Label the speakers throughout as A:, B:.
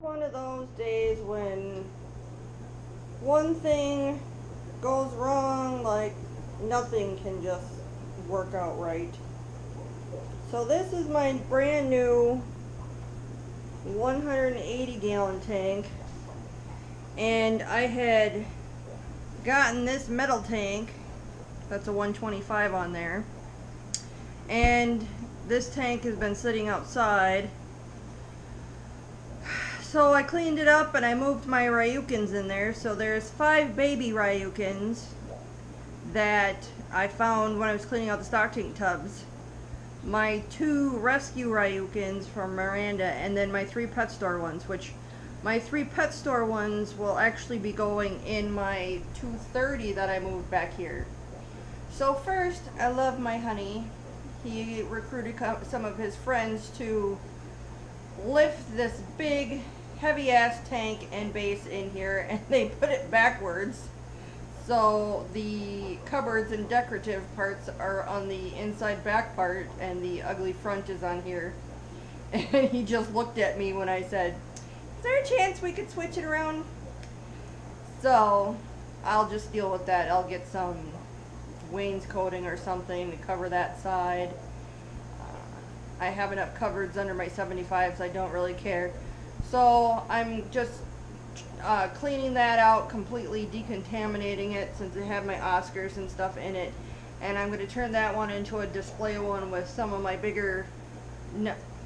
A: One of those days when one thing goes wrong, like nothing can just work out right. So this is my brand new 180 gallon tank, and I had gotten this metal tank that's a 125 on there, and this tank has been sitting outside. So I cleaned it up and I moved my Ryukins in there. So there's 5 baby Ryukins that I found when I was cleaning out the stock tank tubs. My 2 rescue Ryukins from Miranda, and then my 3 pet store ones, which my 3 pet store ones will actually be going in my 230 that I moved back here. So first, I love my honey. He recruited some of his friends to lift this big heavy ass tank and base in here, and they put it backwards, so the cupboards and decorative parts are on the inside back part and the ugly front is on here. And he just looked at me when I said, "Is there a chance we could switch it around?" So I'll just deal with that. I'll get some wainscoting or something to cover that side. I have enough cupboards under my 75s, so I don't really care. So I'm just cleaning that out completely, decontaminating it since I have my Oscars and stuff in it. And I'm going to turn that one into a display one with some of my bigger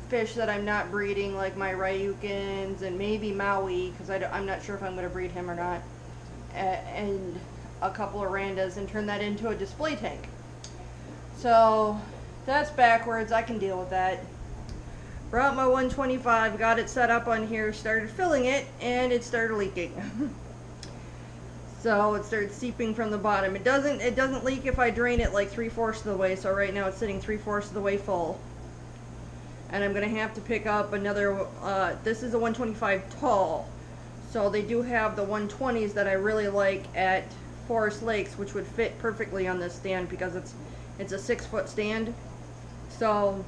A: fish that I'm not breeding, like my Ryukins and maybe Maui, because I'm not sure if I'm going to breed him or not. And a couple of Randas, and turn that into a display tank. So that's backwards. I can deal with that. Brought my 125, got it set up on here, started filling it, and it started leaking. So it started seeping from the bottom. It doesn't leak if I drain it like 3/4 of the way. So right now it's sitting 3/4 of the way full. And I'm gonna have to pick up another. This is a 125 tall. So they do have the 120s that I really like at Forest Lakes, which would fit perfectly on this stand because it's a 6-foot stand. So,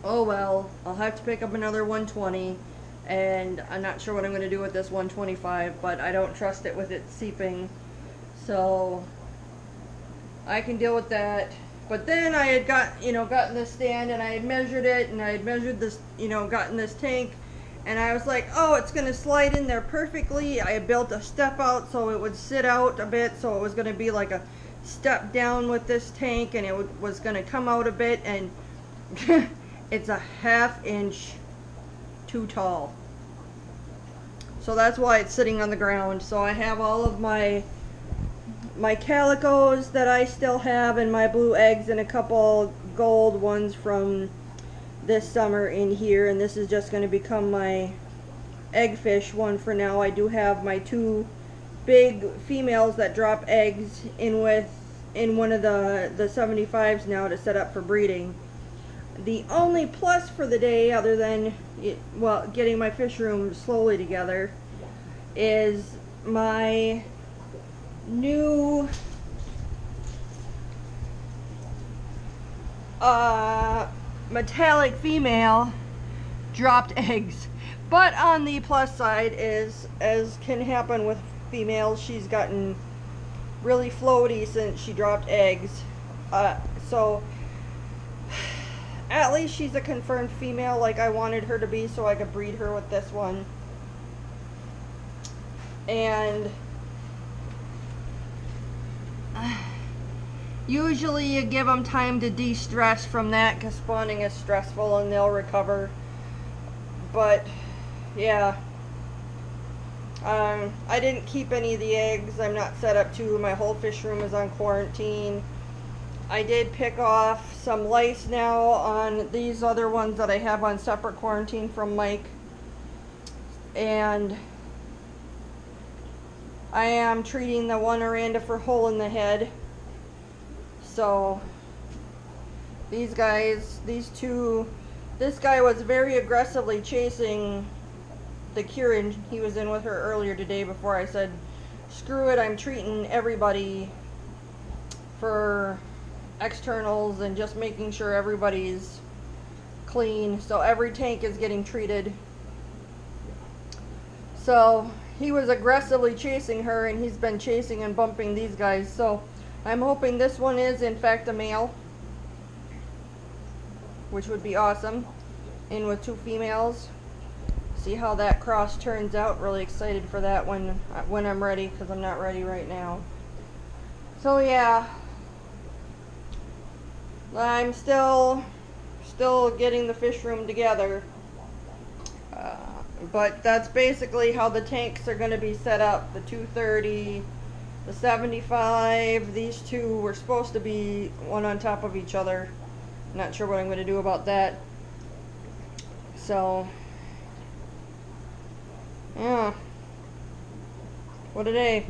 A: oh well, I'll have to pick up another 120, and I'm not sure what I'm going to do with this 125, but I don't trust it with it seeping, so I can deal with that. But then I had gotten this stand, and I had measured it, and I had measured this, gotten this tank, and I was like, oh, it's going to slide in there perfectly. I had built a step out so it would sit out a bit, so it was going to be like a step down with this tank, and it was going to come out a bit, and it's a 1/2 inch too tall. So that's why it's sitting on the ground. So I have all of my calicos that I still have, and my blue eggs, and a couple gold ones from this summer in here, and this is just going to become my eggfish one for now. I do have my 2 big females that drop eggs in one of the 75s now to set up for breeding. The only plus for the day, other than getting my fish room slowly together, is my new metallic female dropped eggs. But on the plus side is, as can happen with females, she's gotten really floaty since she dropped eggs. So at least she's a confirmed female like I wanted her to be, so I could breed her with this one. And usually you give them time to de-stress from that, because spawning is stressful, and they'll recover. But yeah, I didn't keep any of the eggs. I'm not set up to. My whole fish room is on quarantine. I did pick off some lice now on these other ones that I have on separate quarantine from Mike. And I am treating the one Miranda for hole in the head. So these guys, these 2, this guy was very aggressively chasing the Kieran. He was in with her earlier today before I said, screw it, I'm treating everybody for externals and just making sure everybody's clean. So every tank is getting treated. So he was aggressively chasing her, and he's been chasing and bumping these guys. So I'm hoping this one is in fact a male, which would be awesome, in with 2 females. See how that cross turns out. Really excited for that when I'm ready, because I'm not ready right now. So yeah, I'm still getting the fish room together. But that's basically how the tanks are going to be set up. The 230, the 75, these two were supposed to be one on top of each other. Not sure what I'm going to do about that. So, yeah. What a day.